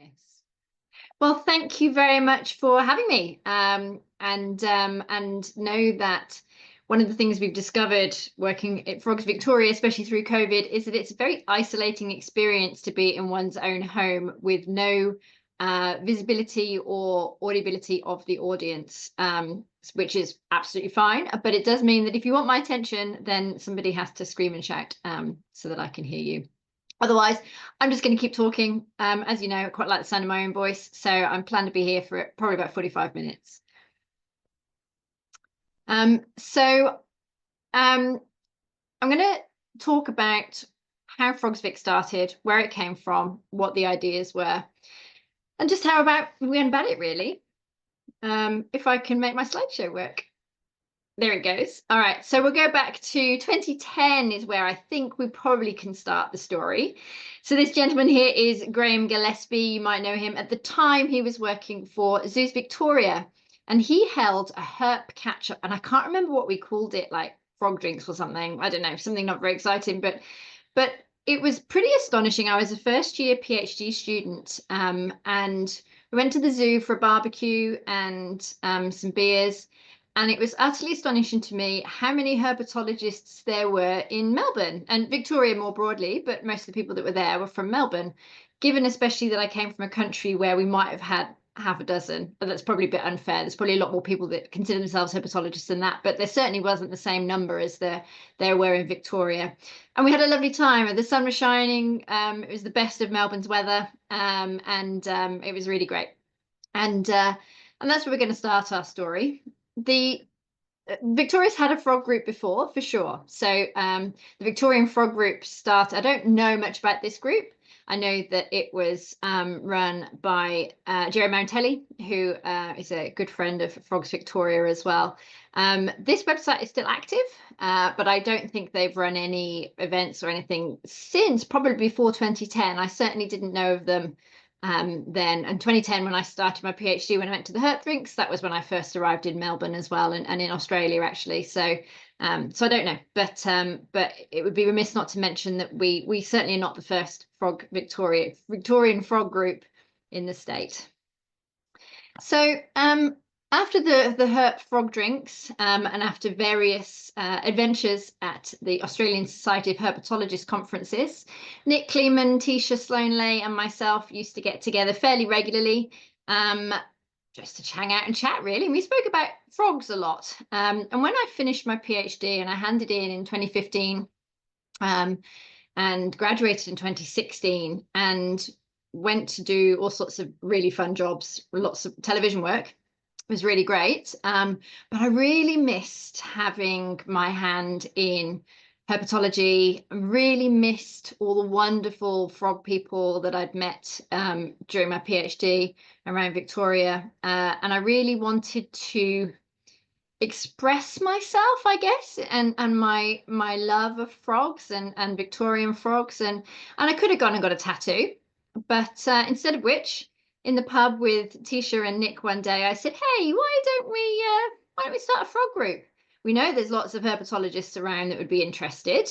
Yes. Well, thank you very much for having me. And know that one of the things we've discovered working at Frogs Victoria, especially through COVID, is that it's a very isolating experience to be in one's own home with no visibility or audibility of the audience, which is absolutely fine. But it does mean that if you want my attention, then somebody has to scream and shout so that I can hear you. Otherwise, I'm just going to keep talking. As you know, I quite like the sound of my own voice, so I'm planning to be here for probably about 45 minutes. I'm going to talk about how Frogsvic started, where it came from, what the ideas were, and just how we went about it, really. If I can make my slideshow work. There it goes. All right, so we'll go back to 2010 is where I think we probably can start the story. So this gentleman here is Graham Gillespie. You might know him. At the time, he was working for Zoos Victoria, and he held a herp catch-up, and I can't remember what we called it, like frog drinks or something. I don't know, something not very exciting, but it was pretty astonishing. I was a first-year PhD student, and we went to the zoo for a barbecue and some beers. And it was utterly astonishing to me how many herpetologists there were in Melbourne and Victoria more broadly, but most of the people that were there were from Melbourne, given especially that I came from a country where we might have had half a dozen, but that's probably a bit unfair. There's probably a lot more people that consider themselves herpetologists than that, but there certainly wasn't the same number as there were in Victoria. And we had a lovely time. The sun was shining. It was the best of Melbourne's weather, and it was really great. And that's where we're going to start our story. Victoria's had a frog group before, for sure. So the Victorian Frog Group started. I don't know much about this group. I know that it was run by Jerry Mountelli, who is a good friend of Frogs Victoria as well. This website is still active, but I don't think they've run any events or anything since probably before 2010. I certainly didn't know of them then. And 2010, when I started my PhD, when I went to the herp drinks, that was when I first arrived in Melbourne as well, and in Australia actually. So I don't know, but it would be remiss not to mention that we certainly are not the first Victorian frog group in the state. So after the herp frog drinks and after various adventures at the Australian Society of Herpetologists conferences, Nick Kleeman, Tisha Sloanley and myself used to get together fairly regularly just to hang out and chat, really. And we spoke about frogs a lot. And when I finished my PhD and I handed in 2015 and graduated in 2016 and went to do all sorts of really fun jobs, lots of television work. It was really great. But I really missed having my hand in herpetology. I really missed all the wonderful frog people that I'd met during my PhD around Victoria. And I really wanted to express myself, I guess, and my love of frogs and Victorian frogs. And I could have gone and got a tattoo, but instead of which, in the pub with Tisha and Nick one day, I said, hey, why don't we start a frog group? We know there's lots of herpetologists around that would be interested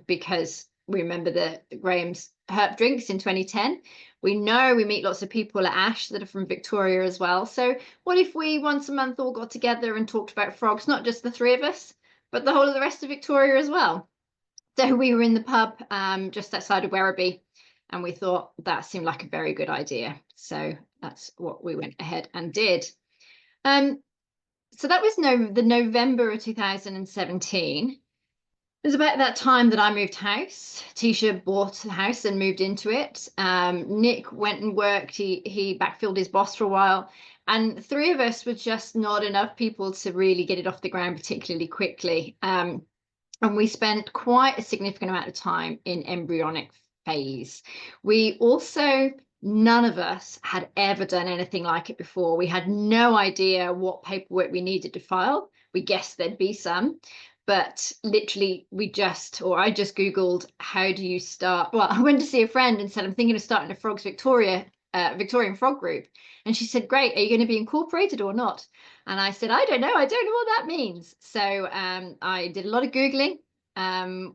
because we remember the Graham's herp drinks in 2010. We know we meet lots of people at ASH that are from Victoria as well. So what if we once a month all got together and talked about frogs, not just the three of us, but the whole of the rest of Victoria as well? So we were in the pub just outside of Werribee, and we thought that seemed like a very good idea. So that's what we went ahead and did. So that was the November of 2017. It was about that time that I moved house. Tisha bought the house and moved into it. Nick went and worked. He backfilled his boss for a while. And the three of us were just not enough people to really get it off the ground particularly quickly. And we spent quite a significant amount of time in embryonic phase. We also, none of us had ever done anything like it before. We had no idea what paperwork we needed to file. We guessed there'd be some, but literally I just Googled, how do you start? Well, I went to see a friend and said, I'm thinking of starting a Frogs Victorian frog group. And she said, great, are you going to be incorporated or not? And I said, I don't know what that means. So I did a lot of Googling.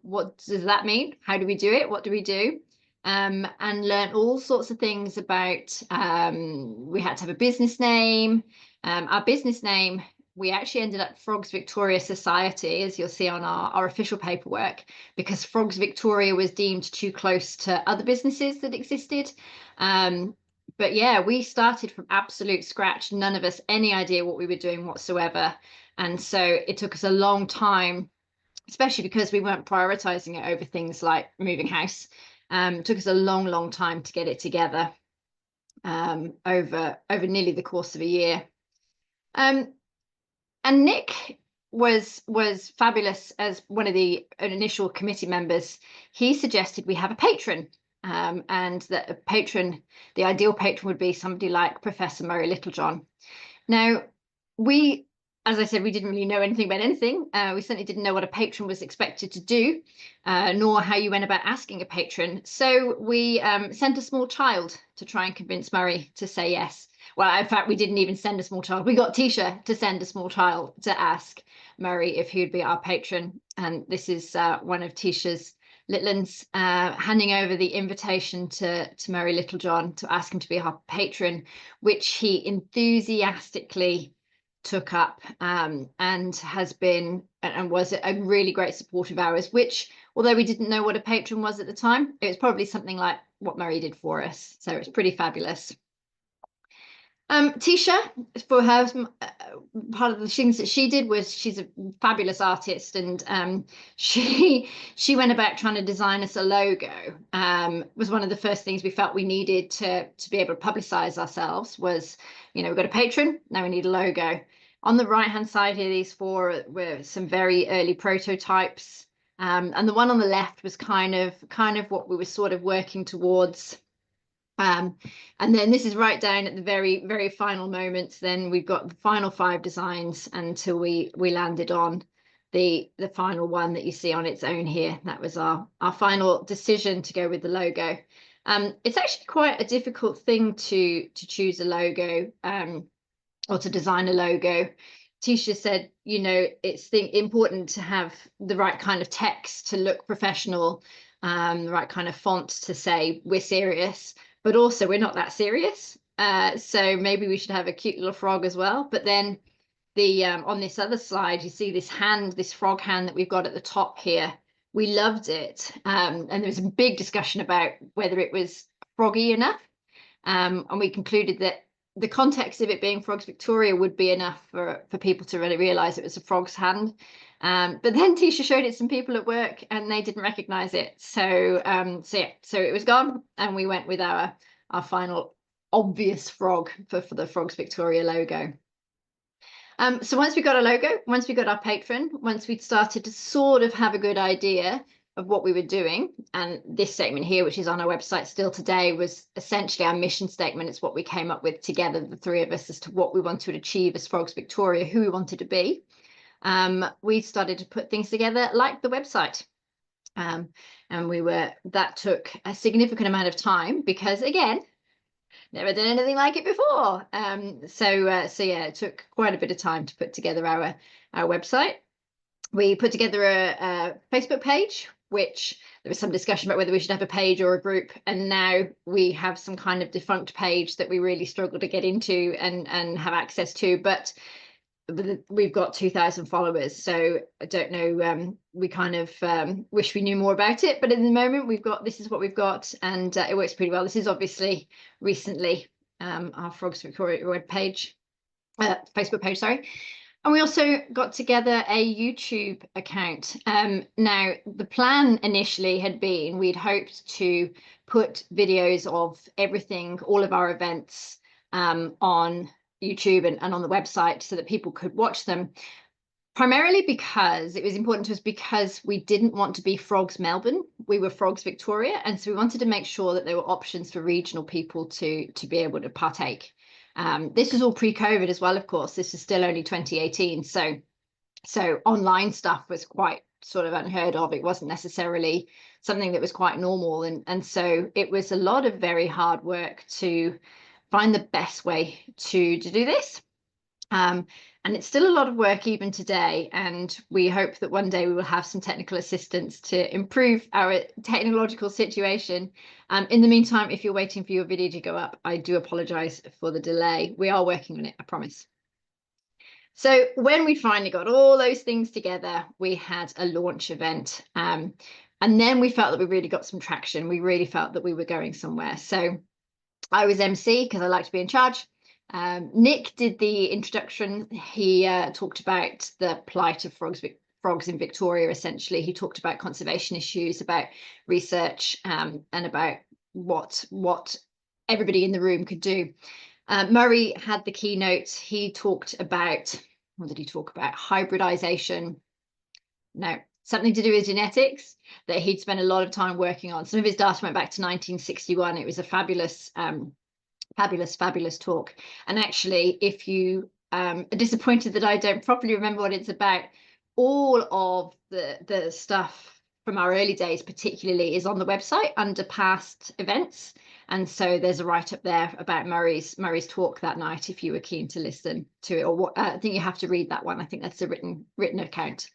What does that mean? How do we do it? What do we do? and learned all sorts of things about, we had to have a business name. Our business name, we actually ended up Frogs Victoria Society, as you'll see on our official paperwork, because Frogs Victoria was deemed too close to other businesses that existed. But yeah, we started from absolute scratch, none of us any idea what we were doing whatsoever. And so it took us a long time, especially because we weren't prioritizing it over things like moving house. It took us a long time to get it together, over nearly the course of a year. And Nick was fabulous as one of the initial committee members. He suggested we have a patron, and that a patron, the ideal patron, would be somebody like Professor Murray Littlejohn. Now, we, as I said, we didn't really know anything about anything. We certainly didn't know what a patron was expected to do, nor how you went about asking a patron. So we sent a small child to try and convince Murray to say yes. Well, in fact, we didn't even send a small child. We got Tisha to send a small child to ask Murray if he would be our patron. And this is one of Tisha's little ones handing over the invitation to Murray Littlejohn to ask him to be our patron, which he enthusiastically took up, and has been and was a really great support of ours, which, although we didn't know what a patron was at the time, it was probably something like what Murray did for us. So it's pretty fabulous. Tisha, for her, part of the things that she did was, she's a fabulous artist, and she went about trying to design us a logo. Was one of the first things we felt we needed to be able to publicize ourselves. Was, you know, we've got a patron, now we need a logo. On the right hand side here, these four were some very early prototypes, and the one on the left was kind of what we were sort of working towards. And then this is right down at the very final moments. Then we've got the final 5 designs until we landed on the final one that you see on its own here. That was our final decision to go with the logo. It's actually quite a difficult thing to choose a logo, or to design a logo. Tisha said, you know, it's important to have the right kind of text to look professional, the right kind of font to say we're serious, but also we're not that serious. So maybe we should have a cute little frog as well. But then the on this other slide, you see this hand, this frog hand that we've got at the top here. We loved it. And there was a big discussion about whether it was froggy enough. And we concluded that the context of it being Frogs Victoria would be enough for people to really realise it was a frog's hand. But then Tisha showed it to some people at work and they didn't recognise it. So it was gone, and we went with our final obvious frog for the Frogs Victoria logo. So once we got a logo, once we got our patron, once we'd started to sort of have a good idea of what we were doing, and this statement here, which is on our website still today, was essentially our mission statement. It's what we came up with together, the 3 of us, as to what we wanted to achieve as Frogs Victoria, who we wanted to be. We started to put things together like the website, and that took a significant amount of time because, again, never done anything like it before. So yeah, it took quite a bit of time to put together our website. We put together a Facebook page, which there was some discussion about whether we should have a page or a group, and now we have some kind of defunct page that we really struggle to get into and have access to, but we've got 2,000 followers, so I don't know, we kind of wish we knew more about it, but in the moment this is what we've got, and it works pretty well. This is obviously recently our Frogs Victoria web page, Facebook page, sorry. And we also got together a YouTube account. Now, the plan initially had been, we'd hoped to put videos of everything, all of our events, on YouTube and on the website so that people could watch them, primarily because it was important to us, because we didn't want to be Frogs Melbourne. We were Frogs Victoria, and so we wanted to make sure that there were options for regional people to be able to partake. This is all pre-COVID as well, of course. This is still only 2018, so online stuff was quite sort of unheard of. It wasn't necessarily something that was quite normal, and so it was a lot of very hard work to find the best way to do this. And it's still a lot of work even today, and we hope that one day we will have some technical assistance to improve our technological situation. In the meantime, if you're waiting for your video to go up, I do apologize for the delay. We are working on it, I promise. So when we finally got all those things together, we had a launch event. And then we felt that we really got some traction. We really felt that we were going somewhere. So I was MC because I like to be in charge. Nick did the introduction. He talked about the plight of frogs in Victoria, essentially. He talked about conservation issues, about research, and about what everybody in the room could do. Murray had the keynote. He talked about, what did he talk about? Hybridization. No, something to do with genetics that he'd spent a lot of time working on. Some of his data went back to 1961. It was a fabulous talk. And actually, if you are disappointed that I don't properly remember what it's about, all of the stuff from our early days particularly is on the website under past events. And so there's a write-up there about Murray's talk that night if you were keen to listen to it. Or what, I think you have to read that one. I think that's a written account.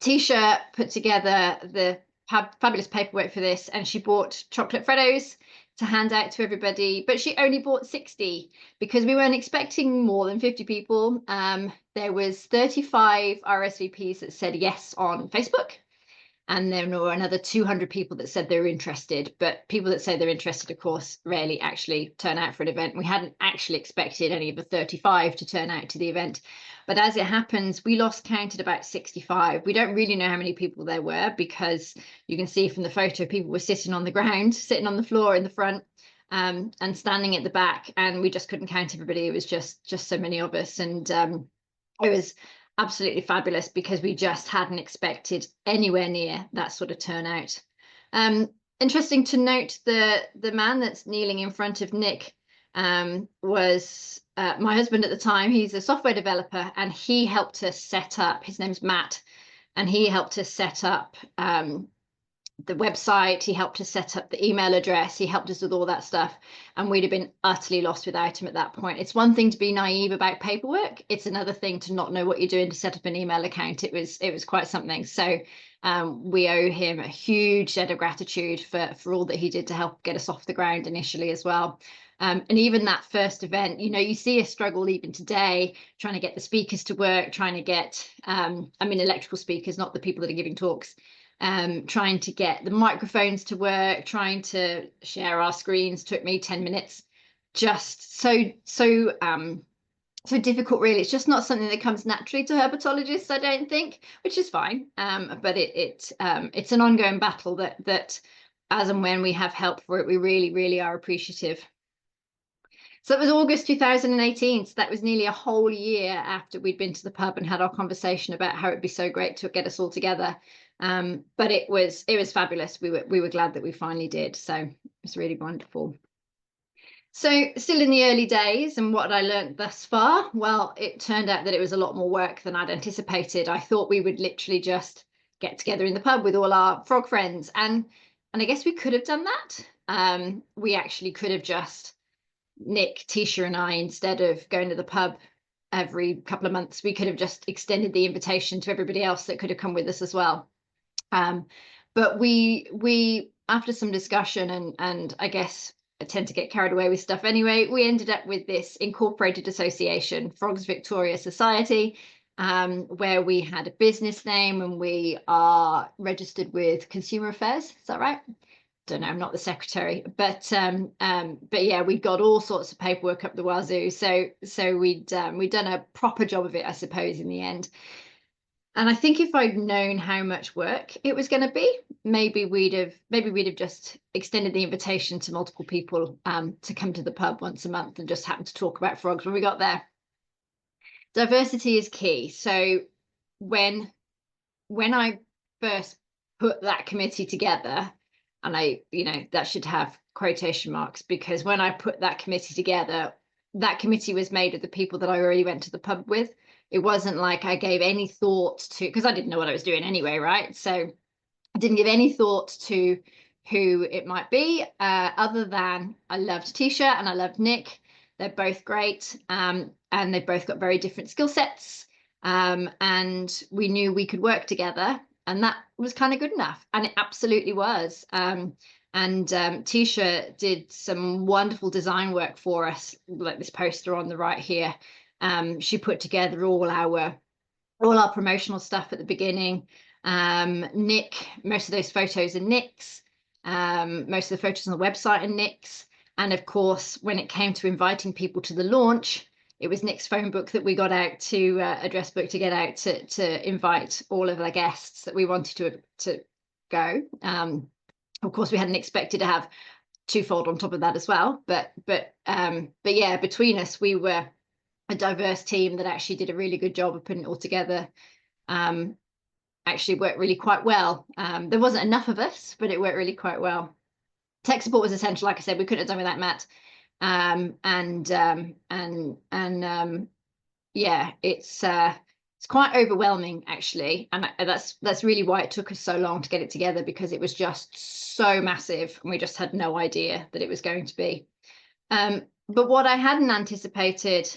Tisha put together the fabulous paperwork for this, and she bought chocolate Freddos to hand out to everybody, but she only bought 60 because we weren't expecting more than 50 people. There was 35 RSVPs that said yes on Facebook, and there were another 200 people that said they were interested. But people that say they're interested, of course, rarely actually turn out for an event. We hadn't actually expected any of the 35 to turn out to the event. But as it happens, we lost count at about 65. We don't really know how many people there were because you can see from the photo, people were sitting on the ground, sitting on the floor in the front, and standing at the back. And we just couldn't count everybody. It was just so many of us. And it was absolutely fabulous because we just hadn't expected anywhere near that sort of turnout. Interesting to note, the man that's kneeling in front of Nick was my husband at the time. He's a software developer, and he helped us set up, his name's Matt, and he helped us set up the website. He helped us set up the email address. He helped us with all that stuff, and we'd have been utterly lost without him at that point. It's one thing to be naive about paperwork. It's another thing to not know what you're doing to set up an email account. It was quite something. So we owe him a huge debt of gratitude for all that he did to help get us off the ground initially as well. And even that first event, you see a struggle even today, trying to get the speakers to work, trying to get, electrical speakers, not the people that are giving talks, trying to get the microphones to work, trying to share our screens took me 10 minutes. Just so difficult, really. It's just not something that comes naturally to herpetologists, I don't think, which is fine. But it's an ongoing battle that as and when we have help for it, we really, really are appreciative. So it was August 2018. So that was nearly a whole year after we'd been to the pub and had our conversation about how it'd be so great to get us all together. But it was fabulous. We were glad that we finally did. So it was really wonderful. So still in the early days, and what I learned thus far, well, it turned out that it was a lot more work than I'd anticipated. I thought we would literally just get together in the pub with all our frog friends, and I guess we could have done that. We actually could have just, Nick, Tisha and I, instead of going to the pub every couple of months, we could have just extended the invitation to everybody else that could have come with us as well. But we after some discussion, and I guess I tend to get carried away with stuff anyway, we ended up with this incorporated association, Frogs Victoria Society, where we had a business name and we are registered with Consumer Affairs. Is that right? Don't know, I'm not the secretary, but yeah, we got all sorts of paperwork up the wazoo. So we'd done a proper job of it, I suppose, in the end. And I think if I'd known how much work it was going to be, maybe we'd have just extended the invitation to multiple people to come to the pub once a month and just happen to talk about frogs when we got there. Diversity is key. So when I first put that committee together, and that should have quotation marks, because when I put that committee together, that committee was made of the people that I already went to the pub with. It wasn't like I gave any thought to, because I didn't know what I was doing anyway, right? So I didn't give any thought to who it might be, other than I loved Tisha and I loved Nick. They're both great. and they've both got very different skill sets, and we knew we could work together, and that was kind of good enough, and it absolutely was. Tisha did some wonderful design work for us, like this poster on the right here. She put together all our promotional stuff at the beginning. Nick, most of those photos are Nick's. Most of the photos on the website are Nick's. And of course, when it came to inviting people to the launch, it was Nick's phone book that we got out to address book to get out to invite all of the guests that we wanted to go. Of course, we hadn't expected to have twofold on top of that as well. But yeah, between us, we were a diverse team that actually did a really good job of putting it all together. Actually worked really quite well. There wasn't enough of us, but it worked really quite well. Tech support was essential. Like I said, we couldn't have done without Matt. Yeah, it's quite overwhelming actually, and that's really why it took us so long to get it together, because it was just so massive and we just had no idea that it was going to be. But what I hadn't anticipated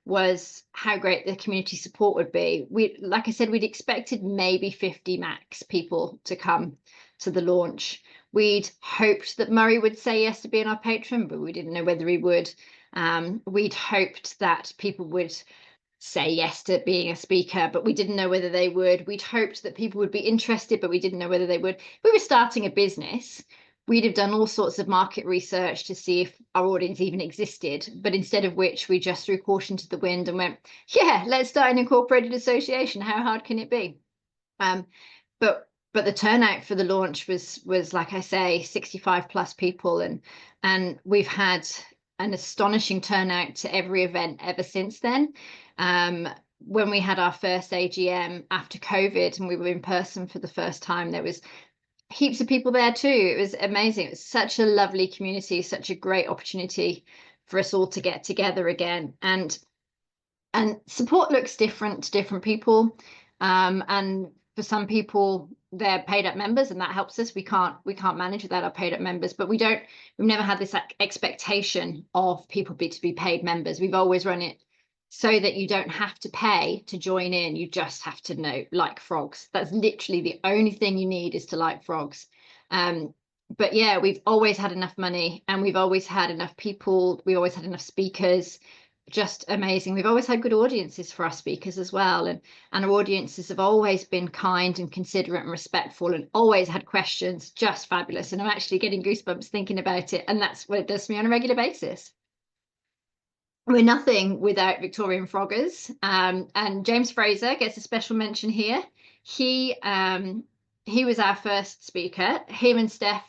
was how great the community support would be. Like I said, we'd expected maybe 50 max people to come to the launch. We'd hoped that Murray would say yes to being our patron, but we didn't know whether he would. We'd hoped that people would say yes to being a speaker, but we didn't know whether they would. We'd hoped that people would be interested, but we didn't know whether they would. We were starting a business. We'd have done all sorts of market research to see if our audience even existed, but instead of which we just threw caution to the wind and went, yeah, let's start an incorporated association. How hard can it be? But the turnout for the launch was like I say, 65 plus people, and we've had an astonishing turnout to every event ever since then. When we had our first AGM after COVID and we were in person for the first time, there was heaps of people there too. It was amazing. It was such a lovely community, such a great opportunity for us all to get together again. And support looks different to different people. And for some people, they're paid up members, and that helps us. We can't manage without our paid up members, but we've never had this expectation of people to be paid members. We've always run it so that you don't have to pay to join in. You just have to like frogs. That's literally the only thing you need, is to like frogs. But yeah, we've always had enough money, and we've always had enough people. We always had enough speakers. Just amazing. We've always had good audiences for our speakers as well, and our audiences have always been kind and considerate and respectful, and always had questions. Just fabulous. And I'm actually getting goosebumps thinking about it, and that's what it does to me on a regular basis. We're nothing without Victorian Froggers, and James Fraser gets a special mention here. He was our first speaker. Him and Steph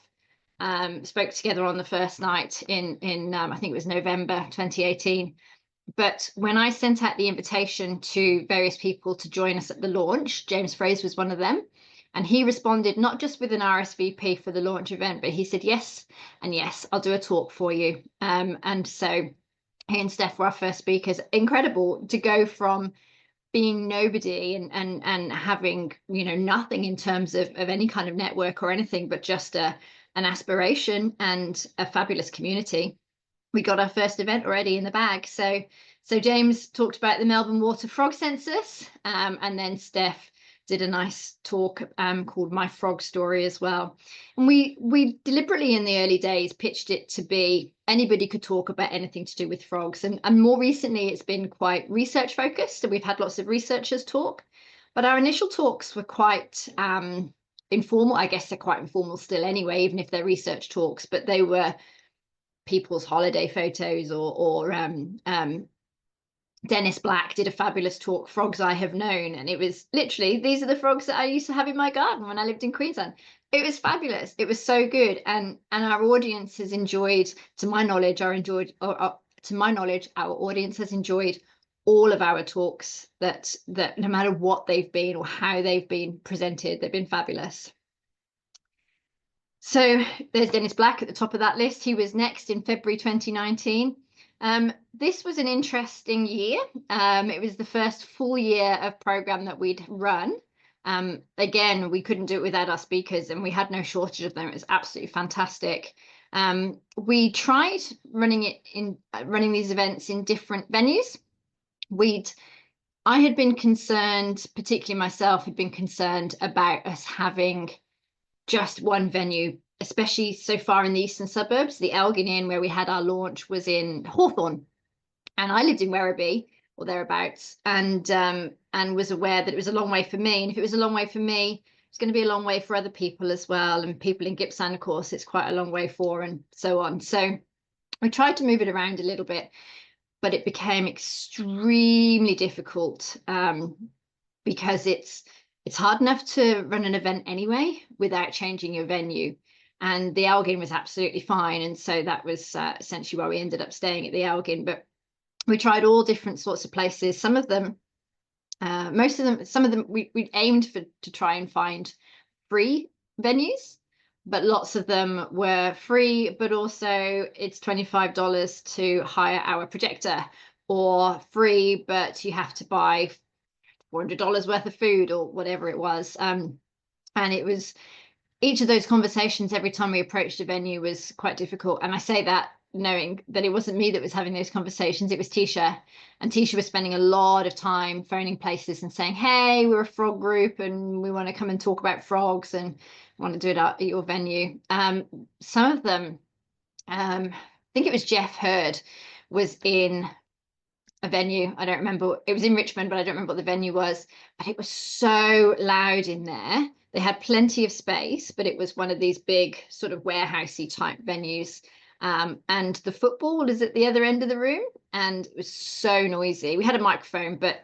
spoke together on the first night in I think it was November 2018. But when I sent out the invitation to various people to join us at the launch, James Fraser was one of them. And he responded not just with an RSVP for the launch event, but he said, yes, and yes, I'll do a talk for you. And so he and Steph were our first speakers. Incredible to go from being nobody and having, nothing in terms of any kind of network or anything, but just an aspiration and a fabulous community. We got our first event already in the bag. So James talked about the Melbourne Water Frog Census, and then Steph did a nice talk called My Frog Story as well. And we deliberately in the early days pitched it to be anybody could talk about anything to do with frogs. And more recently, it's been quite research focused. So we've had lots of researchers talk, but our initial talks were quite informal. I guess they're quite informal still anyway, even if they're research talks, but they were people's holiday photos, or Dennis Black did a fabulous talk, Frogs I Have Known, and it was literally, these are the frogs that I used to have in my garden when I lived in Queensland. It was fabulous. It was so good, and our audience has enjoyed, to my knowledge, our audience has enjoyed all of our talks, that no matter what they've been or how they've been presented, they've been fabulous. So there's Dennis Black at the top of that list. He was next in February 2019. This was an interesting year. It was the first full year of program that we'd run. Again, we couldn't do it without our speakers, and we had no shortage of them. It was absolutely fantastic. We tried running these events in different venues. I had been concerned, particularly myself, had been concerned about us having just one venue, especially so far in the eastern suburbs. The Elgin Inn, where we had our launch, was in Hawthorne, and I lived in Werribee or thereabouts, and was aware that it was a long way for me. And if it was a long way for me, it's going to be a long way for other people as well. And people in Gippsland, of course, it's quite a long way for, and so on. So we tried to move it around a little bit, but it became extremely difficult because it's hard enough to run an event anyway without changing your venue. And the Elgin was absolutely fine. And so that was essentially why we ended up staying at the Elgin. But we tried all different sorts of places. Some of them, some of them we aimed to try and find free venues, but lots of them were free, but also it's $25 to hire our projector, or free, but you have to buy $400 worth of food or whatever it was. And it was, each of those conversations every time we approached a venue was quite difficult. And I say that knowing that it wasn't me that was having those conversations, it was Tisha. And Tisha was spending a lot of time phoning places and saying, hey, we're a frog group and we want to come and talk about frogs and want to do it at your venue. Some of them, I think it was Jeff Hurd, was in a venue. I don't remember. It was in Richmond, but I don't remember what the venue was. But it was so loud in there. They had plenty of space, but it was one of these big sort of warehousey type venues. And the football is at the other end of the room, and it was so noisy. We had a microphone, but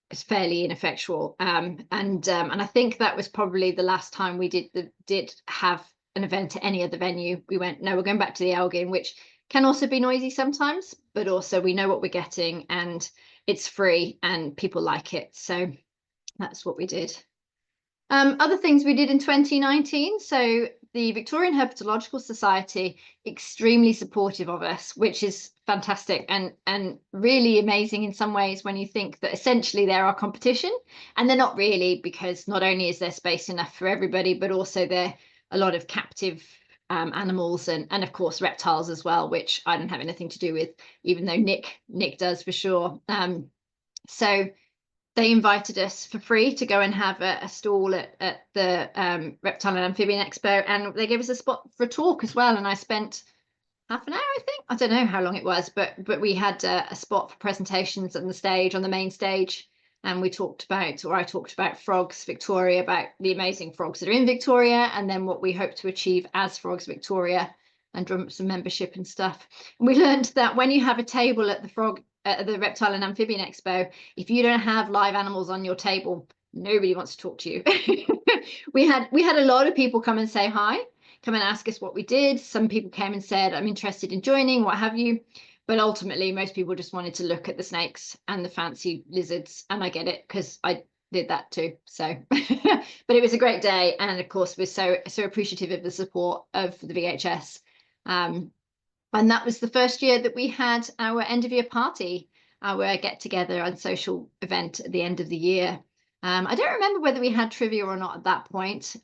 it's fairly ineffectual. And I think that was probably the last time we did have an event at any other venue. We went, no, we're going back to the Elgin, which can also be noisy sometimes, but also we know what we're getting and it's free and people like it. So that's what we did. Other things we did in 2019. So the Victorian Herpetological Society, extremely supportive of us, which is fantastic and really amazing in some ways when you think that essentially they're our competition. And they're not really, because not only is there space enough for everybody, but also they're a lot of captive animals and of course reptiles as well, which I don't have anything to do with, even though Nick does for sure. So they invited us for free to go and have a stall at the Reptile and Amphibian Expo, and they gave us a spot for a talk as well. And I spent half an hour, I think. I don't know how long it was, but we had a spot for presentations on the stage, on the main stage, and I talked about Frogs Victoria, about the amazing frogs that are in Victoria, and then what we hope to achieve as Frogs Victoria, and drum up some membership and stuff. And we learned that when you have a table at the Reptile and Amphibian Expo, if you don't have live animals on your table, nobody wants to talk to you. we had a lot of people come and say hi, come and ask us what we did. Some people came and said, I'm interested in joining, what have you. But ultimately, most people just wanted to look at the snakes and the fancy lizards. And I get it, because I did that too. So, but it was a great day. And of course, we're so appreciative of the support of the VHS. And that was the first year that we had our end of year party, our get together and social event at the end of the year. I don't remember whether we had trivia or not at that point.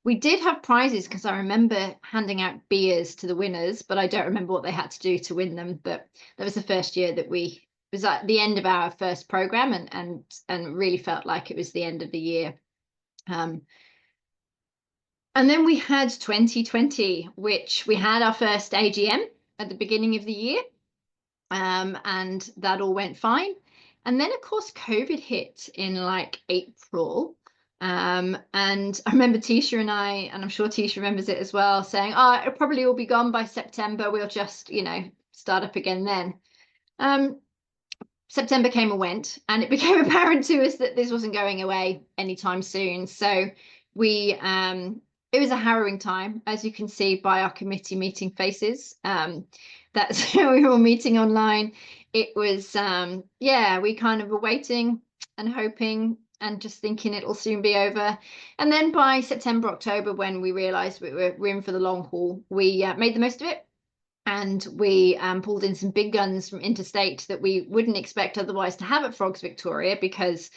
We did have prizes, because I remember handing out beers to the winners, but I don't remember what they had to do to win them. But that was the first year that it was at the end of our first program, and really felt like it was the end of the year. And then we had 2020, which we had our first AGM at the beginning of the year, and that all went fine. And then, of course, COVID hit in like April. And I remember Tisha and I, and I'm sure Tisha remembers it as well, saying, oh, it'll probably all be gone by September. We'll just, start up again then. September came and went, and it became apparent to us that this wasn't going away anytime soon. So it was a harrowing time, as you can see by our committee meeting faces. That's we were all meeting online. It was, we kind of were waiting and hoping and just thinking it'll soon be over. And then by September, October, when we realised we're in for the long haul, we made the most of it. And we pulled in some big guns from interstate that we wouldn't expect otherwise to have at Frogs Victoria, because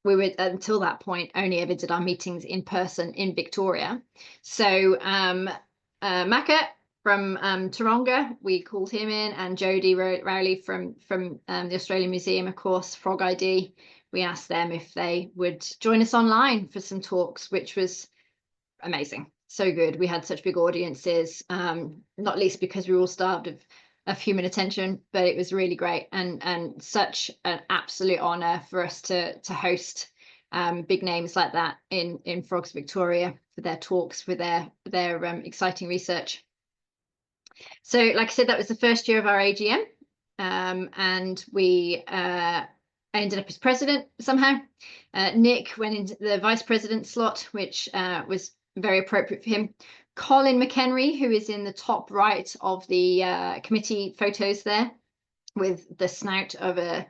we were, until that point, only ever did our meetings in person in Victoria. So Macca from Taronga, we called him in, and Jodie Rowley from the Australian Museum, of course, Frog ID. We asked them if they would join us online for some talks, which was amazing. So good. We had such big audiences, not least because we were all starved of human attention, but it was really great, and such an absolute honor for us to host big names like that in Frogs Victoria for their talks, for their exciting research. So, like I said, that was the first year of our AGM, and we ended up as president somehow. Nick went into the vice president slot, which was very appropriate for him. Colin McHenry, who is in the top right of the committee photos there, with the snout of a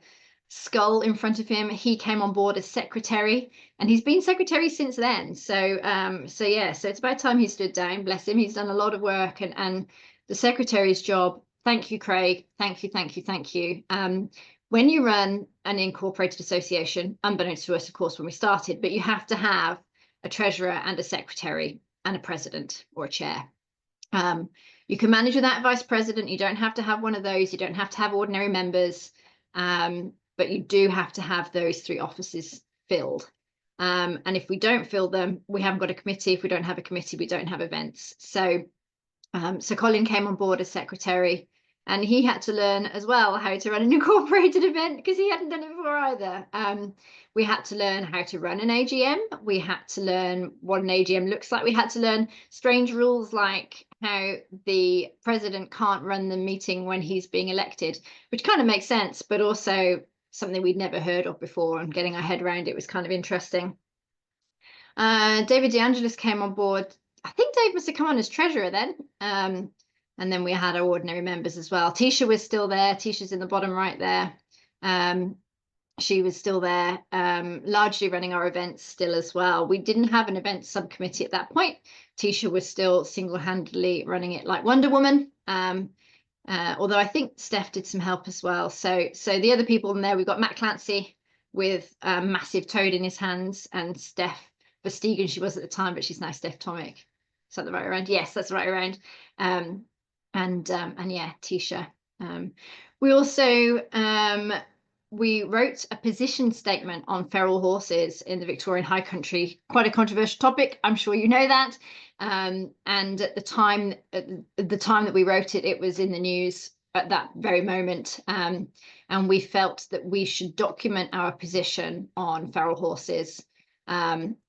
skull in front of him, he came on board as secretary, and he's been secretary since then. So so it's about time he stood down. Bless him. He's done a lot of work, and the secretary's job. Thank you, Craig. Thank you. When you run an incorporated association, unbeknownst to us, of course, when we started, but you have to have a treasurer and a secretary and a president or a chair. You can manage without a vice president. You don't have to have one of those. You don't have to have ordinary members, but you do have to have those 3 offices filled. And if we don't fill them, we haven't got a committee. If we don't have a committee, we don't have events. So Colin came on board as secretary, and he had to learn as well how to run an incorporated event, because he hadn't done it before either. We had to learn how to run an AGM. We had to learn what an AGM looks like. We had to learn strange rules like how the president can't run the meeting when he's being elected, which kind of makes sense, but also something we'd never heard of before, and getting our head around it was kind of interesting. David DeAngelis came on board. I think Dave must have come on as treasurer then. And then we had our ordinary members as well. Tisha was still there. Tisha's in the bottom right there. She was still there, largely running our events still as well. We didn't have an event subcommittee at that point. Tisha was still single-handedly running it like Wonder Woman. Although I think Steph did some help as well. So the other people in there, we've got Matt Clancy with a massive toad in his hands, and Steph Verstegen, she was at the time, but she's now Steph Tomic. Is that the right around? Yes, that's the right around. And yeah, Tisha. We also we wrote a position statement on feral horses in the Victorian High Country. Quite a controversial topic, I'm sure you know that. And at the time that we wrote it, it was in the news at that very moment. And we felt that we should document our position on feral horses,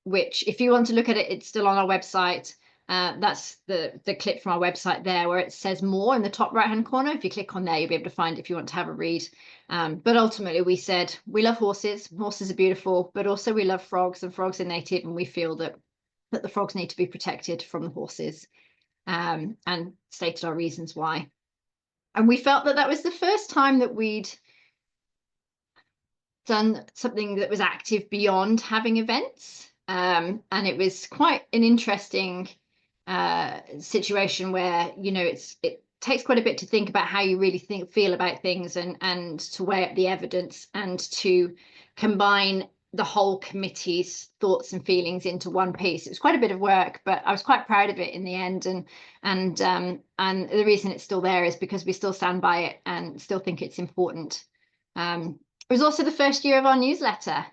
which, if you want to look at it, it's still on our website. That's the clip from our website there, where it says more in the top right hand corner. If you click on there, you'll be able to find it if you want to have a read. But ultimately we said we love horses are beautiful, but also we love frogs, and frogs are native, and we feel that the frogs need to be protected from the horses, and stated our reasons why. And we felt that was the first time that we'd done something that was active beyond having events, and it was quite an interesting situation where, you know, it takes quite a bit to think about how you really feel about things, and to weigh up the evidence, and to combine the whole committee's thoughts and feelings into one piece. It was quite a bit of work, but I was quite proud of it in the end. And the reason it's still there is because we still stand by it and still think it's important. It was also the first year of our newsletter.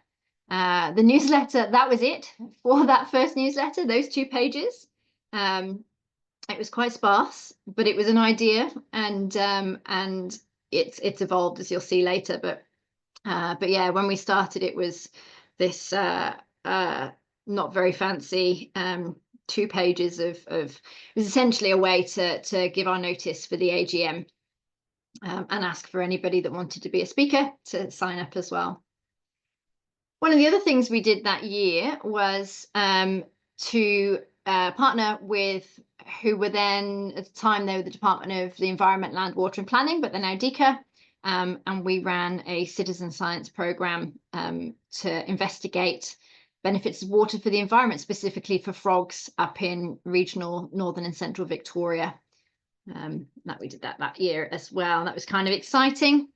The newsletter, that was it for that first newsletter, those 2 pages. It was quite sparse, but it was an idea, and it's evolved, as you'll see later. But yeah, when we started, it was this not very fancy 2 pages of it was essentially a way to give our notice for the AGM, and ask for anybody that wanted to be a speaker to sign up as well. One of the other things we did that year was to partner with who were then, at the time, they were the Department of the Environment, Land, Water and Planning, but they're now DECA. And we ran a citizen science program to investigate benefits of water for the environment, specifically for frogs up in regional northern and central Victoria. That we did that year as well. That was kind of exciting.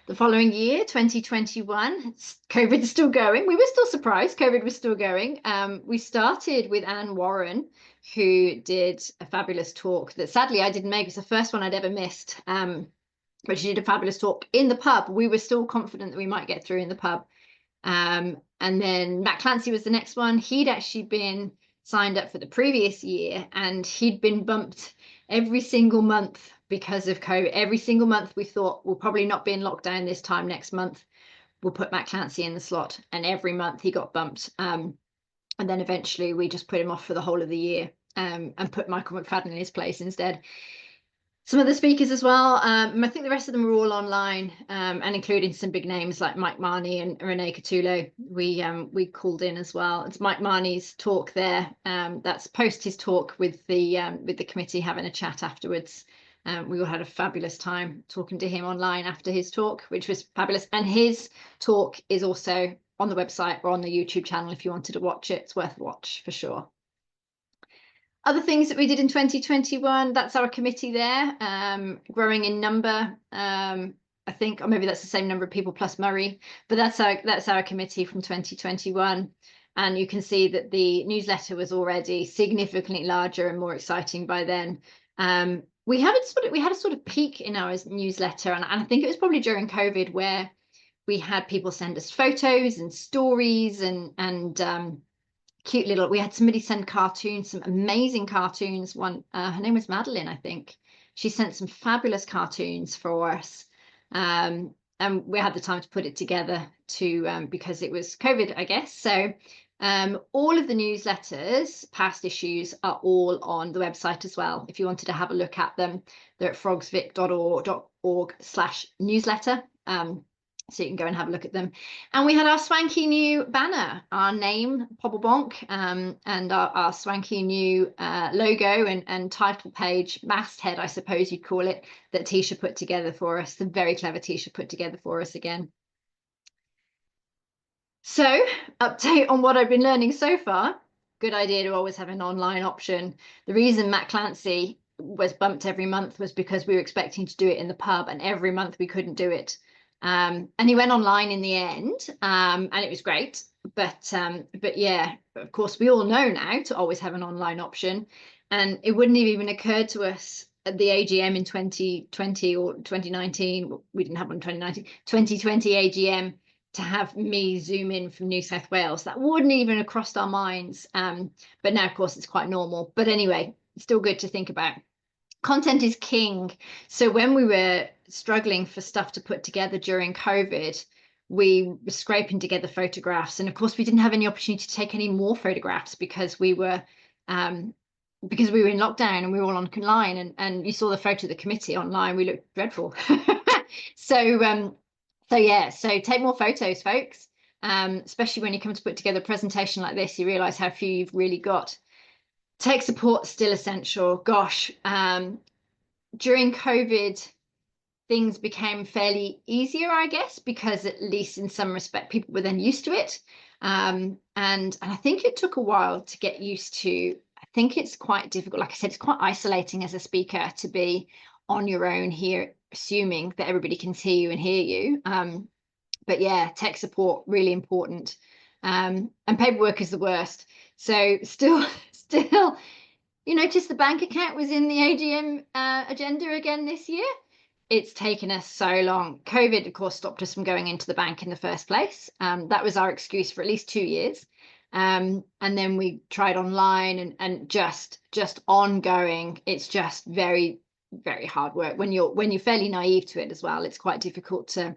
The following year, 2021, COVID's still going. We were still surprised COVID was still going. We started with Anne Warren, who did a fabulous talk that sadly I didn't make. It's the first one I'd ever missed. But she did a fabulous talk in the pub. We were still confident that we might get through in the pub. And then Matt Clancy was the next one. He'd actually been signed up for the previous year, and he'd been bumped every single month because of COVID. Every single month we thought we'll probably not be in lockdown this time next month. We'll put Matt Clancy in the slot, and every month he got bumped. And then eventually we just put him off for the whole of the year, and put Michael McFadden in his place instead. Some of the speakers as well. I think the rest of them were all online, and including some big names like Mike Marnie and Renee Catullo. We called in as well. It's Mike Marnie's talk there. That's post his talk with the committee, having a chat afterwards. We all had a fabulous time talking to him online after his talk, which was fabulous. And his talk is also on the website or on the YouTube channel if you wanted to watch it. It's worth a watch for sure. Other things that we did in 2021, that's our committee there, growing in number. I think, or maybe that's the same number of people plus Murray, but that's our committee from 2021. And you can see that the newsletter was already significantly larger and more exciting by then. We had a sort of peak in our newsletter, and I think it was probably during COVID where we had people send us photos and stories and cute little, we had somebody send cartoons, some amazing cartoons. One, her name was Madeline, I think. She sent some fabulous cartoons for us. And we had the time to put it together too, because it was COVID, I guess. So all of the newsletters, past issues, are all on the website as well. If you wanted to have a look at them, they're at frogsvic.org/newsletter. So you can go and have a look at them. And we had our swanky new banner, our name, Pobblebonk, and our swanky new logo and title page, masthead, I suppose you'd call it, that Tisha put together for us. The very clever Tisha put together for us again. So, update on what I've been learning so far. Good idea to always have an online option. The reason Matt Clancy was bumped every month was because we were expecting to do it in the pub, and every month we couldn't do it. And he went online in the end, and it was great. But yeah, of course, we all know now to always have an online option. And it wouldn't have even occurred to us at the AGM in 2020 or 2019. We didn't have one in 2019, 2020 AGM to have me zoom in from New South Wales. That wouldn't even have crossed our minds. But now, of course, it's quite normal. But anyway, it's still good to think about. Content is king. So when we were struggling for stuff to put together during COVID, we were scraping together photographs. And of course, we didn't have any opportunity to take any more photographs because we were in lockdown and we were all online. And you saw the photo of the committee online. We looked dreadful. So yeah, so take more photos, folks. Especially when you come to put together a presentation like this, you realize how few you've really got. Tech support still essential. Gosh, during COVID, things became fairly easier, I guess, because at least in some respect, people were then used to it. And I think it took a while to get used to. I think it's quite difficult. Like I said, it's quite isolating as a speaker to be on your own here, assuming that everybody can see you and hear you. But yeah, tech support, really important. And paperwork is the worst. So still, you notice the bank account was in the AGM agenda again this year. It's taken us so long. COVID, of course, stopped us from going into the bank in the first place. That was our excuse for at least 2 years. And then we tried online and just ongoing. It's just very, very hard work when you're fairly naive to it as well. It's quite difficult to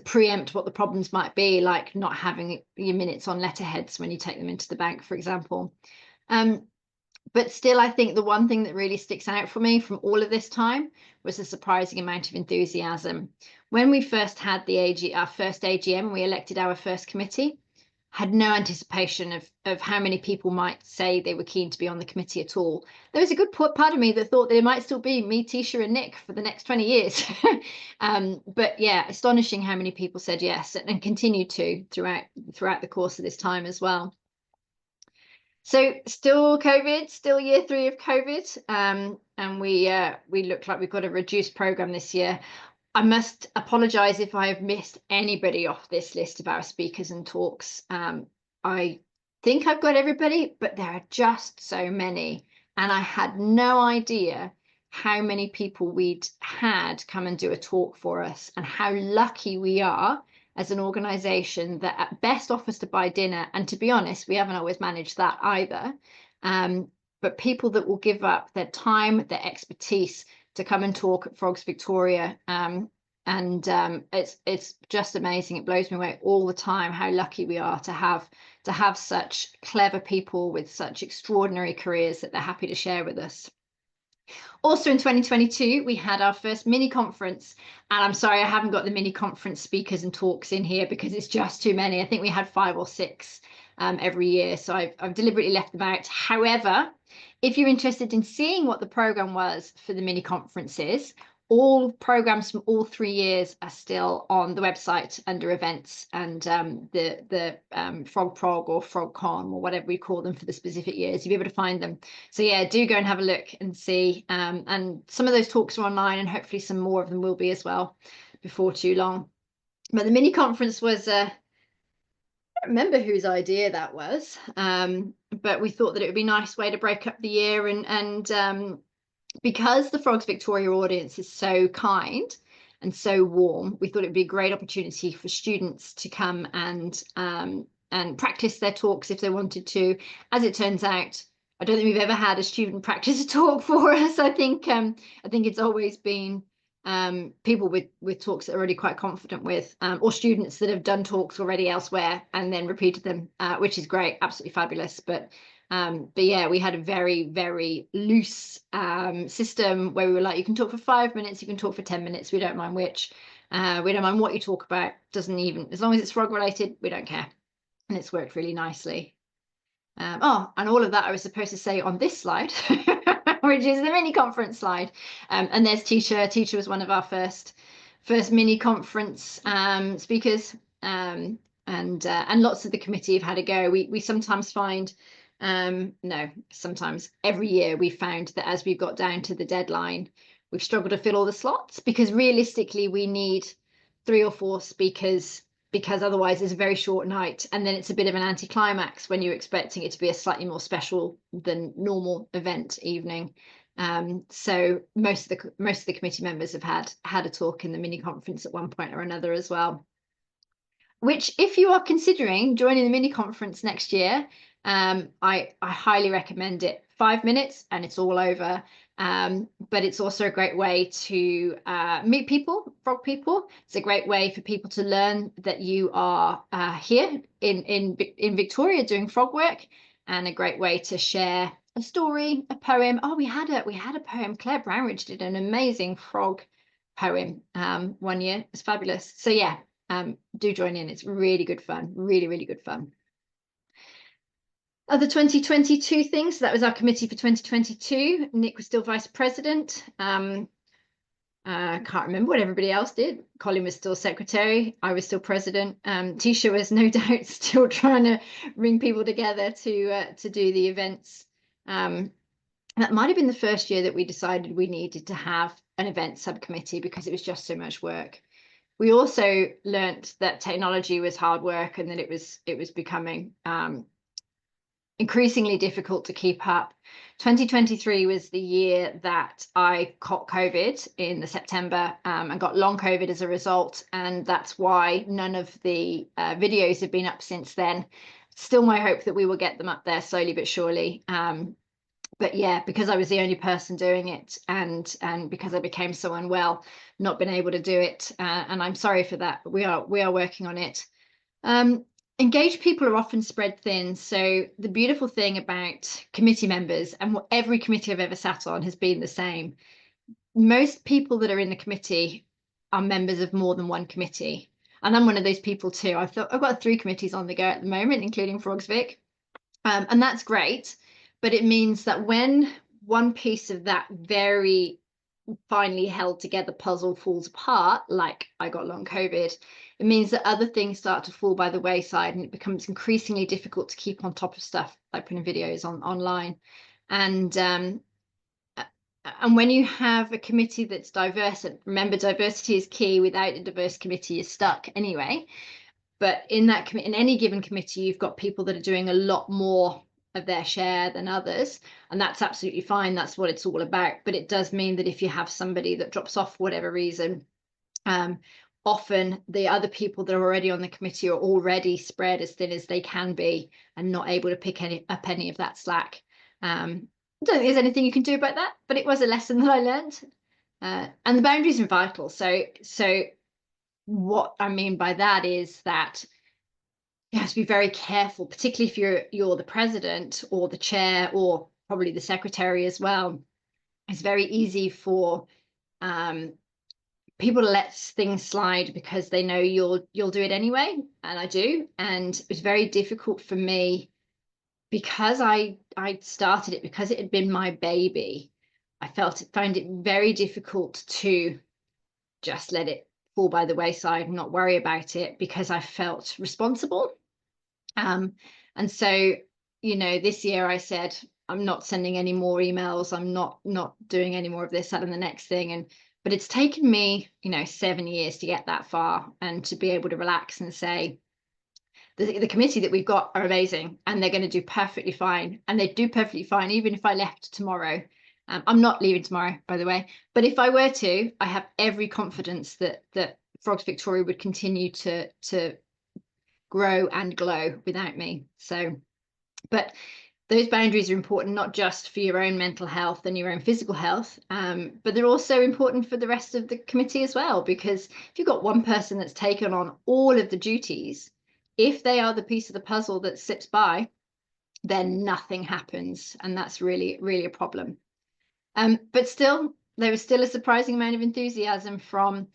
preempt what the problems might be, like not having your minutes on letterheads when you take them into the bank, for example. But still, I think the one thing that really sticks out for me from all of this time was the surprising amount of enthusiasm. When we first had our first AGM, we elected our first committee, had no anticipation of how many people might say they were keen to be on the committee at all. There was a good part of me that thought that it might still be me, Tisha and Nick for the next 20 years. But yeah, astonishing how many people said yes and continued to throughout the course of this time as well. So still COVID, still year 3 of COVID, and we look like we've got a reduced program this year. I must apologise if I have missed anybody off this list of our speakers and talks. I think I've got everybody, but there are just so many. And I had no idea how many people we'd had come and do a talk for us, and how lucky we are as an organisation that at best offers to buy dinner. And to be honest, we haven't always managed that either. But people that will give up their time, their expertise to come and talk at Frogs Victoria. It's just amazing. It blows me away all the time how lucky we are to have such clever people with such extraordinary careers that they're happy to share with us. Also in 2022, we had our first mini conference, and I'm sorry I haven't got the mini conference speakers and talks in here because it's just too many. I think we had 5 or 6 every year, so I've deliberately left them out. However, if you're interested in seeing what the program was for the mini conferences, all programs from all 3 years are still on the website under events, and the Frog Prog or Frog Con or whatever we call them for the specific years, you'll be able to find them. So yeah, do go and have a look and see. And some of those talks are online, and hopefully some more of them will be as well before too long. But the mini conference was, I don't remember whose idea that was, but we thought that it would be a nice way to break up the year, and because the Frogs Victoria audience is so kind and so warm, we thought it would be a great opportunity for students to come and practice their talks if they wanted to. As it turns out, I don't think we've ever had a student practice a talk for us. I think it's always been people with talks that are already quite confident with, or students that have done talks already elsewhere and then repeated them, which is great, absolutely fabulous. But yeah, we had a very, very loose system where we were like, you can talk for 5 minutes, you can talk for 10 minutes, we don't mind which. We don't mind what you talk about, doesn't even, as long as it's frog related, we don't care. And it's worked really nicely. And all of that I was supposed to say on this slide, which is the mini conference slide. And there's Tisha. Tisha was one of our first mini conference speakers. And lots of the committee have had a go. We sometimes find, sometimes every year we found that as we've got down to the deadline, we've struggled to fill all the slots, because realistically we need 3 or 4 speakers, because otherwise it's a very short night, and then it's a bit of an anticlimax when you're expecting it to be a slightly more special than normal event evening. So most of the committee members have had a talk in the mini conference at one point or another as well. Which, if you are considering joining the mini conference next year, I highly recommend it. 5 minutes and it's all over. But it's also a great way to meet people, frog people. It's a great way for people to learn that you are here in Victoria doing frog work, and a great way to share a story, a poem. Oh, we had a poem. Claire Brownridge did an amazing frog poem one year. It's fabulous. So yeah, do join in. It's really good fun. Really, really good fun. Other 2022 things, so that was our committee for 2022. Nick was still vice president. I can't remember what everybody else did. Colin was still secretary. I was still president. Tisha was no doubt still trying to bring people together to do the events. That might have been the first year that we decided we needed to have an event subcommittee because it was just so much work. We also learnt that technology was hard work, and that it was becoming increasingly difficult to keep up. 2023 was the year that I caught COVID in the September and got long COVID as a result, and that's why none of the videos have been up since then. Still my hope that we will get them up there slowly but surely. But yeah, because I was the only person doing it, and because I became so unwell, not been able to do it, and I'm sorry for that, but we are working on it. Engaged people are often spread thin. So the beautiful thing about committee members, and what every committee I've ever sat on has been the same, most people that are in the committee are members of more than one committee. And I'm one of those people too. I've got 3 committees on the go at the moment, including Frogs Vic. And that's great. But it means that when one piece of that very finely held together puzzle falls apart, like I got long COVID, it means that other things start to fall by the wayside, and it becomes increasingly difficult to keep on top of stuff like putting videos online. And And when you have a committee that's diverse, and remember, diversity is key. Without a diverse committee, you're stuck anyway. But in that in any given committee, you've got people that are doing a lot more of their share than others, and that's absolutely fine. That's what it's all about. But it does mean that if you have somebody that drops off for whatever reason, often the other people that are already on the committee are already spread as thin as they can be and not able to pick up any of that slack. I don't think there's anything you can do about that, but it was a lesson that I learned. And the boundaries are vital. So what I mean by that is that you have to be very careful, particularly if you're the president or the chair or probably the secretary as well. It's very easy for people to let things slide because they know you'll do it anyway, and I do. And it was very difficult for me because I started it, because it had been my baby. I found it very difficult to just let it fall by the wayside and not worry about it, because I felt responsible. And so, this year I said, I'm not sending any more emails. I'm not doing any more of this, that, and the next thing. But it's taken me, 7 years to get that far, and to be able to relax and say, the committee that we've got are amazing, and they're going to do perfectly fine, and they do perfectly fine even if I left tomorrow. I'm not leaving tomorrow, by the way, but if I were to, I have every confidence that Frogs Victoria would continue to grow and glow without me. So, but those boundaries are important, not just for your own mental health and your own physical health, but they're also important for the rest of the committee as well, because if you've got one person that's taken on all of the duties, if they are the piece of the puzzle that slips by, then nothing happens, and that's really, really a problem. But still, there was still a surprising amount of enthusiasm from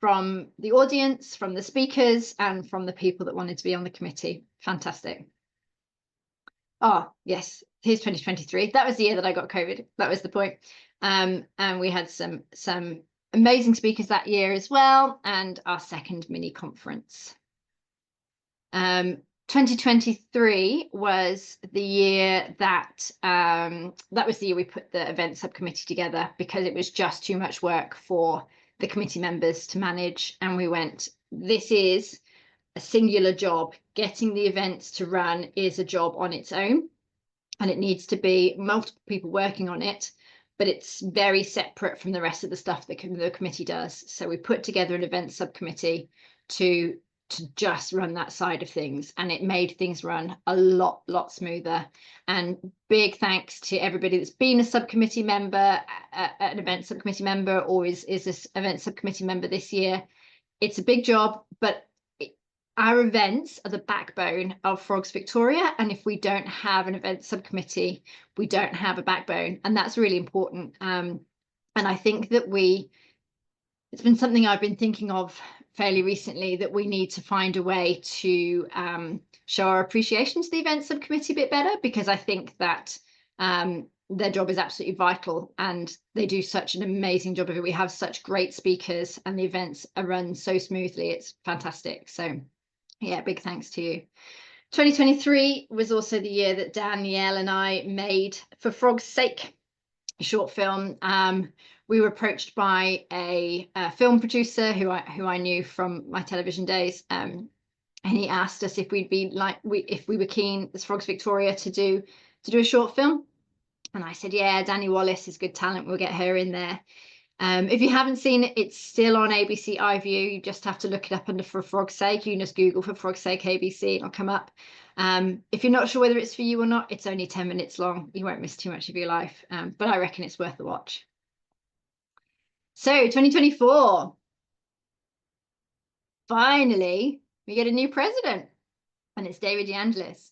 the audience, from the speakers, and from the people that wanted to be on the committee. Fantastic. Oh, yes, here's 2023. That was the year that I got COVID. That was the point. And we had some amazing speakers that year as well, and our second mini conference. 2023 was the year that was the year we put the event subcommittee together, because it was just too much work for the committee members to manage, and we went, this is a singular job. Getting the events to run is a job on its own, and it needs to be multiple people working on it, but it's very separate from the rest of the stuff that the committee does. So we put together an event subcommittee to just run that side of things, and it made things run a lot smoother. And big thanks to everybody that's been a subcommittee member, an event subcommittee member, or is this event subcommittee member this year. It's a big job, but our events are the backbone of Frogs Victoria, and if we don't have an event subcommittee, we don't have a backbone, and that's really important. And I think that it's been something I've been thinking of fairly recently, that we need to find a way to show our appreciation to the event subcommittee a bit better, because I think that their job is absolutely vital, and they do such an amazing job of it. We have such great speakers, and the events are run so smoothly. It's fantastic. So yeah, big thanks to you. 2023 was also the year that Danielle and I made For Frog's Sake, a short film. We were approached by a film producer who I knew from my television days, and he asked us if we'd be if we were keen as Frogs Victoria to do a short film, and I said, yeah, Danny Wallace is good talent, we'll get her in there. If you haven't seen it, it's still on ABC iView. You just have to look it up under For Frog's Sake. You can just Google For Frog's Sake ABC, it'll come up. If you're not sure whether it's for you or not, it's only 10 minutes long. You won't miss too much of your life, but I reckon it's worth the watch. So 2024, finally, we get a new president, and it's David DeAngelis.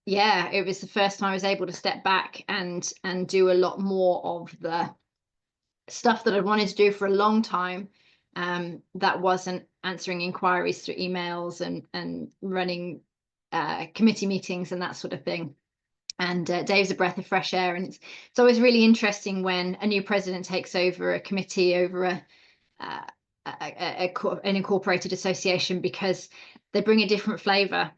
Yeah, it was the first time I was able to step back and do a lot more of the stuff that I'd wanted to do for a long time, that wasn't answering inquiries through emails and running committee meetings and that sort of thing. And Dave's a breath of fresh air, and it's always really interesting when a new president takes over a committee, over an incorporated association, because they bring a different flavour.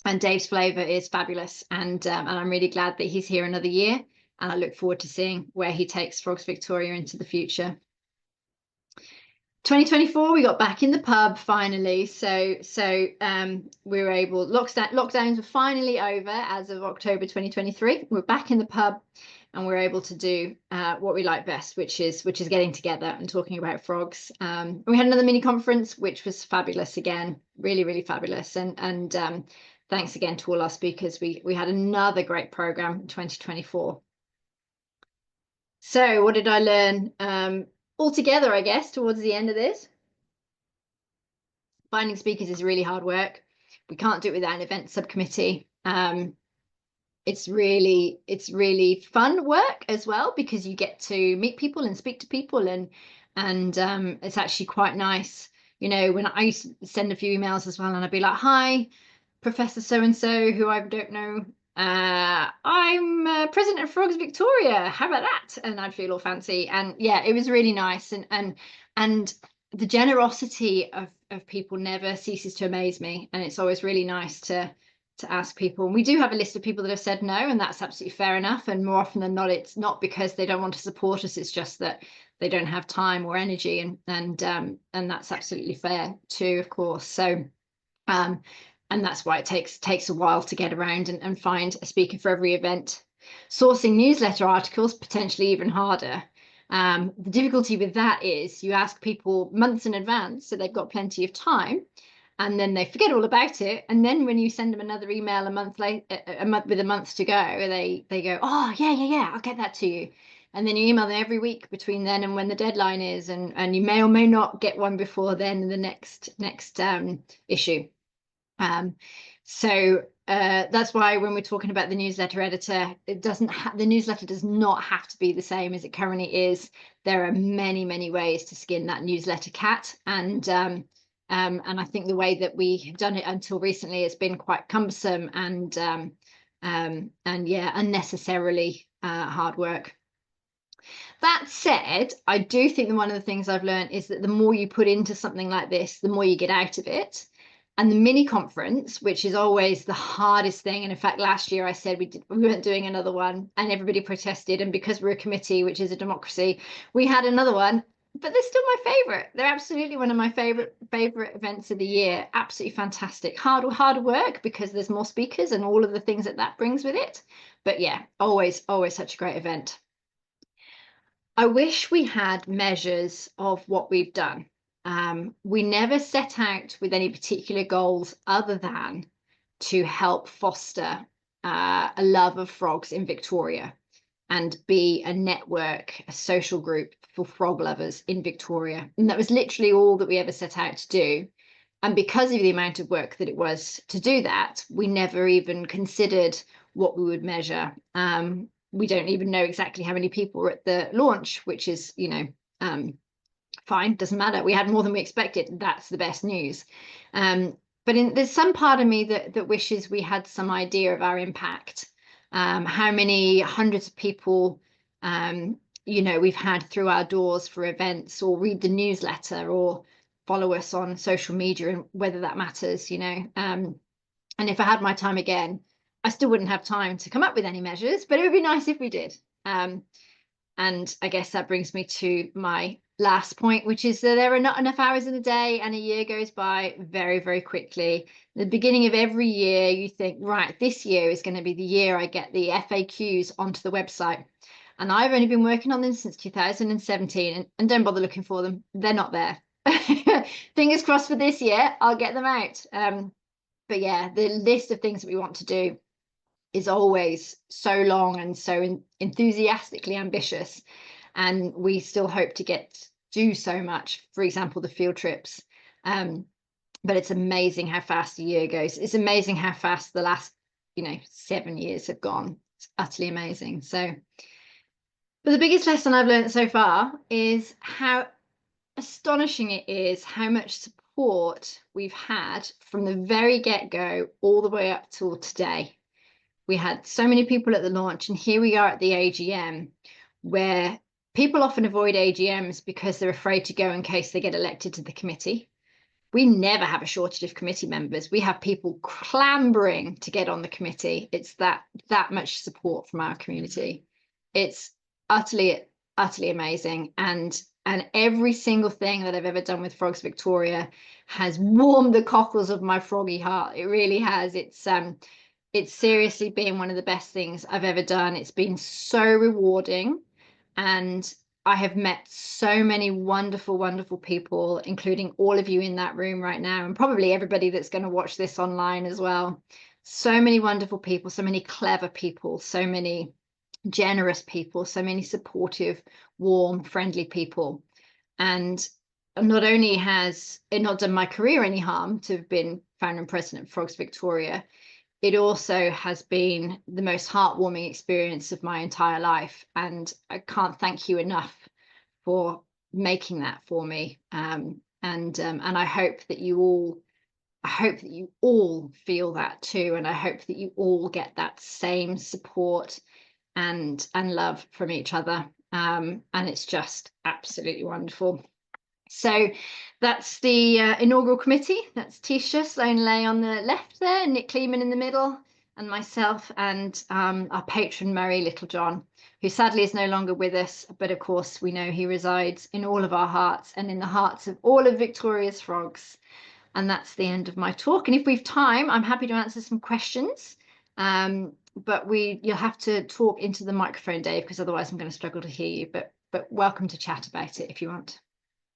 And Dave's flavour is fabulous, and I'm really glad that he's here another year. and I look forward to seeing where he takes Frogs Victoria into the future. 2024, we got back in the pub finally. So we were able, lockdowns were finally over as of October 2023. We're back in the pub, and we're able to do what we like best, which is getting together and talking about frogs. We had another mini conference, which was fabulous again, really, really fabulous. And thanks again to all our speakers. We had another great program in 2024. So what did I learn? Altogether, I guess, towards the end of this, finding speakers is really hard work. We can't do it without an event subcommittee. It's really fun work as well, because you get to meet people and speak to people, and it's actually quite nice. You know, when I used to send a few emails as well, and I'd be like, "Hi, Professor so and so, who I don't know. I'm president of Frogs Victoria. How about that?" And I'd feel all fancy. And yeah, it was really nice. And the generosity of people never ceases to amaze me. And it's always really nice to ask people. And we do have a list of people that have said no, and that's absolutely fair enough. And more often than not, it's not because they don't want to support us. It's just that they don't have time or energy, and that's absolutely fair too, of course. So and that's why it takes a while to get around and find a speaker for every event. Sourcing newsletter articles, potentially even harder. The difficulty with that is you ask people months in advance, so they've got plenty of time, and then they forget all about it. And then when you send them another email a month with a month to go, they go, "Oh yeah, I'll get that to you." And then you email them every week between then and when the deadline is, and you may or may not get one before then in the next issue. So that's why when we're talking about the newsletter editor, the newsletter does not have to be the same as it currently is. There are many yeah to skin that newsletter cat, and I think the way that we have done it until recently has been quite cumbersome and yeah, unnecessarily hard work. That said, I do think that one of the things I've learned is that the more you put into something like this, the more you get out of it. And the mini conference, which is always the hardest thing, and in fact last year I said we weren't doing another one, and everybody protested, and because we're a committee, which is a democracy, we had another one. But they're still my favorite. They're absolutely one of my favorite events of the year. Absolutely fantastic. Harder work because there's more speakers and all of the things that brings with it. But yeah, always such a great event. I wish we had measures of what we've done. We never set out with any particular goals other than to help foster a love of frogs in Victoria and be a network, a social group for frog lovers in Victoria. And that was literally all that we ever set out to do. And because of the amount of work that it was to do that, we never even considered what we would measure. We don't even know exactly how many people were at the launch, which is, you know, fine, doesn't matter. We had more than we expected. That's the best news. But there's some part of me that wishes we had some idea of our impact. How many hundreds of people, you know, we've had through our doors for events, or read the newsletter, or follow us on social media, and whether that matters, you know. And if I had my time again, I still wouldn't have time to come up with any measures, but it would be nice if we did. And I guess that brings me to my last point, which is that there are not enough hours in the day, and a year goes by very, very quickly. At the beginning of every year, you think, right, this year is going to be the year I get the FAQs onto the website. And I've only been working on them since 2017, and don't bother looking for them. They're not there. Fingers crossed for this year, I'll get them out. But yeah, the list of things that we want to do is always so long and so enthusiastically ambitious, and we still hope to do so much. For example, the field trips, but it's amazing how fast a year goes. It's amazing how fast the last 7 years have gone. It's utterly amazing. So, but the biggest lesson I've learned so far is how astonishing it is how much support we've had from the very get-go all the way up till today. We had so many people at the launch, and here we are at the AGM, where people often avoid AGMs because they're afraid to go in case they get elected to the committee. We never have a shortage of committee members. We have people clambering to get on the committee. It's that much support from our community. It's utterly amazing, and every single thing that I've ever done with Frogs Victoria has warmed the cockles of my froggy heart. It really has. It's seriously been one of the best things I've ever done. It's been so rewarding, and I have met so many wonderful, wonderful people, including all of you in that room right now, and probably everybody that's going to watch this online as well. So many wonderful people, so many clever people, so many generous people, so many supportive, warm, friendly people. And not only has it not done my career any harm to have been founder and president of Frogs Victoria, it also has been the most heartwarming experience of my entire life. And I can't thank you enough for making that for me. And I hope that you all feel that too. And I hope that you all get that same support and love from each other. And it's just absolutely wonderful. So that's the inaugural committee. That's Tisha Sloan Lay on the left there, Nick Kleeman in the middle, and myself, and our patron Murray Littlejohn, who sadly is no longer with us, but of course we know he resides in all of our hearts and in the hearts of all of Victoria's frogs. And that's the end of my talk. And if we've time, I'm happy to answer some questions. But you'll have to talk into the microphone, Dave, because otherwise I'm going to struggle to hear you. But welcome to chat about it if you want.